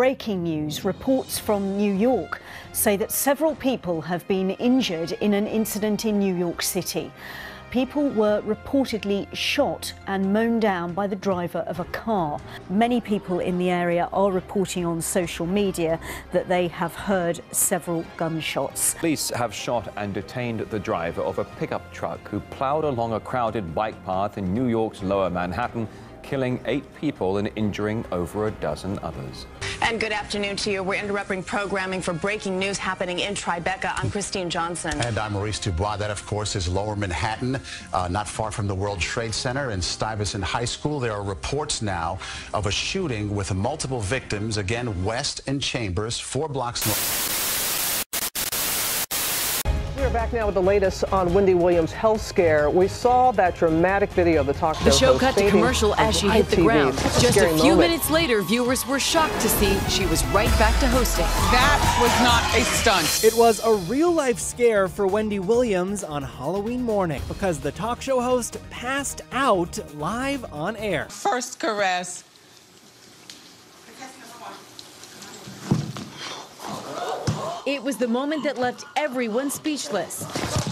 Breaking news. Reports from New York say that several people have been injured in an incident in New York City. People were reportedly shot and mown down by the driver of a car. Many people in the area are reporting on social media that they have heard several gunshots. Police have shot and detained the driver of a pickup truck who plowed along a crowded bike path in New York's Lower Manhattan, killing 8 people and injuring over a dozen others. And good afternoon to you. We're interrupting programming for breaking news happening in Tribeca. I'm Christine Johnson. And I'm Maurice Dubois. That, of course, is Lower Manhattan, not far from the World Trade Center and Stuyvesant High School. There are reports now of a shooting with multiple victims, again, West and Chambers, 4 blocks north. We're back now with the latest on Wendy Williams' health scare. We saw that dramatic video of the talk show. The show cut to commercial as she hit the ground. Just a few minutes later, viewers were shocked to see she was right back to hosting. That was not a stunt. It was a real-life scare for Wendy Williams on Halloween morning because the talk show host passed out live on air. First caress. It was the moment that left everyone speechless.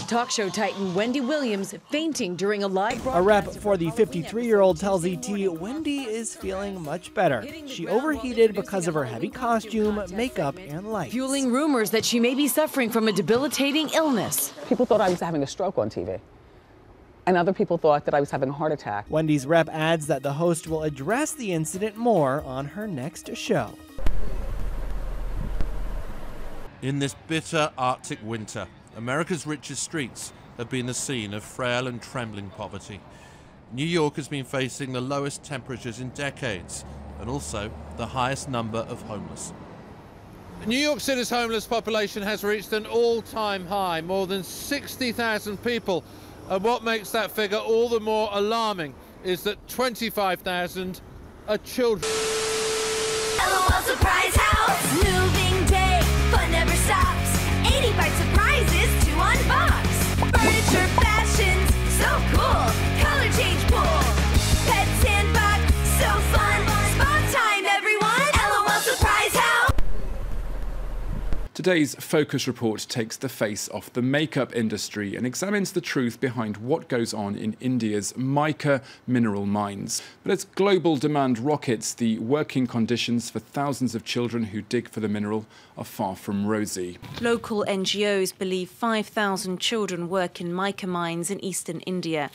Talk show titan Wendy Williams fainting during a live broadcast. A rep for the 53-year-old tells ET Wendy is feeling much better. She overheated because of her heavy costume, makeup, and lights. Fueling rumors that she may be suffering from a debilitating illness. People thought I was having a stroke on TV. And other people thought that I was having a heart attack. Wendy's rep adds that the host will address the incident more on her next show. In this bitter Arctic winter, America's richest streets have been the scene of frail and trembling poverty. New York has been facing the lowest temperatures in decades and also the highest number of homeless. New York City's homeless population has reached an all-time high, more than 60,000 people. And what makes that figure all the more alarming is that 25,000 are children. LOL Surprise House! Moving day, fun never stops. 85 surprises to unbox. Furniture, fashions, so cool. Color change pool. Pet sandbox, so fun. Spa time, everyone. LOL Surprise House! Today's Focus Report takes the face off the makeup industry and examines the truth behind what goes on in India's mica mineral mines. But as global demand rockets, the working conditions for thousands of children who dig for the mineral are far from rosy. Local NGOs believe 5,000 children work in mica mines in eastern India.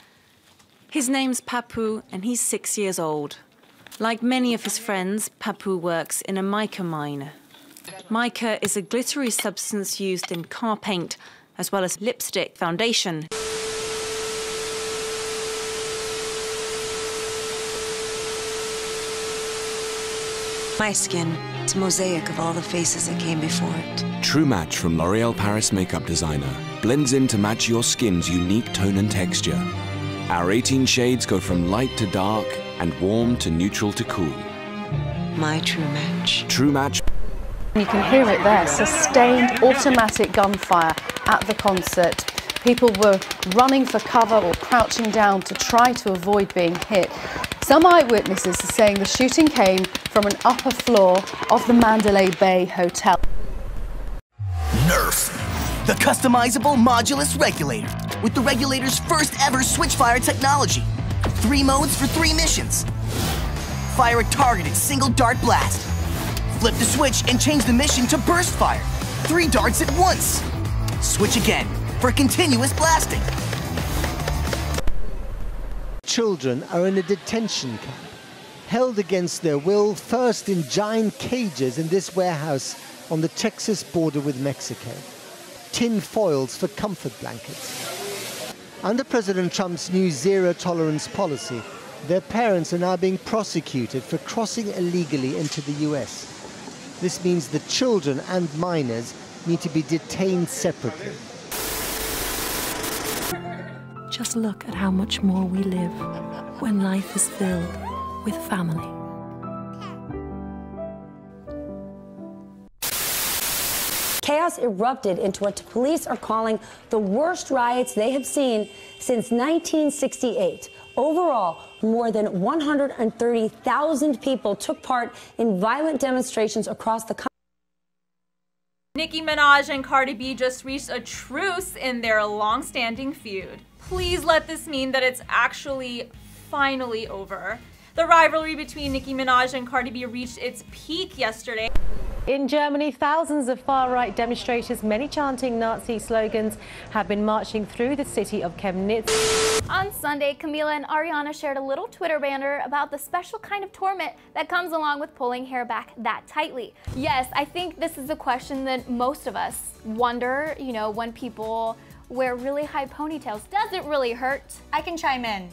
His name's Papu and he's 6 years old. Like many of his friends, Papu works in a mica mine. Mica is a glittery substance used in car paint, as well as lipstick, foundation. My skin, it's a mosaic of all the faces that came before it. True Match from L'Oreal Paris makeup designer blends in to match your skin's unique tone and texture. Our 18 shades go from light to dark and warm to neutral to cool. My True Match. True Match. You can hear it there, sustained automatic gunfire at the concert. People were running for cover or crouching down to try to avoid being hit. Some eyewitnesses are saying the shooting came from an upper floor of the Mandalay Bay Hotel. Nerf, the customizable modulus regulator, with the regulator's first ever switchfire technology. 3 modes for 3 missions. Fire a targeted single dart blast. Flip the switch and change the mission to burst fire. 3 darts at once. Switch again for continuous blasting. Children are in a detention camp, held against their will, first in giant cages in this warehouse on the Texas border with Mexico. Tin foils for comfort blankets. Under President Trump's new zero-tolerance policy, their parents are now being prosecuted for crossing illegally into the US. This means the children and minors need to be detained separately. Just look at how much more we live when life is filled with family. Chaos erupted into what police are calling the worst riots they have seen since 1968. Overall, more than 130,000 people took part in violent demonstrations across the country. Nicki Minaj and Cardi B just reached a truce in their long-standing feud. Please let this mean that it's actually finally over. The rivalry between Nicki Minaj and Cardi B reached its peak yesterday. In Germany, thousands of far-right demonstrators, many chanting Nazi slogans, have been marching through the city of Chemnitz. On Sunday, Camila and Ariana shared a little Twitter banner about the special kind of torment that comes along with pulling hair back that tightly. Yes, I think this is a question that most of us wonder, when people wear really high ponytails. Does it really hurt? I can chime in.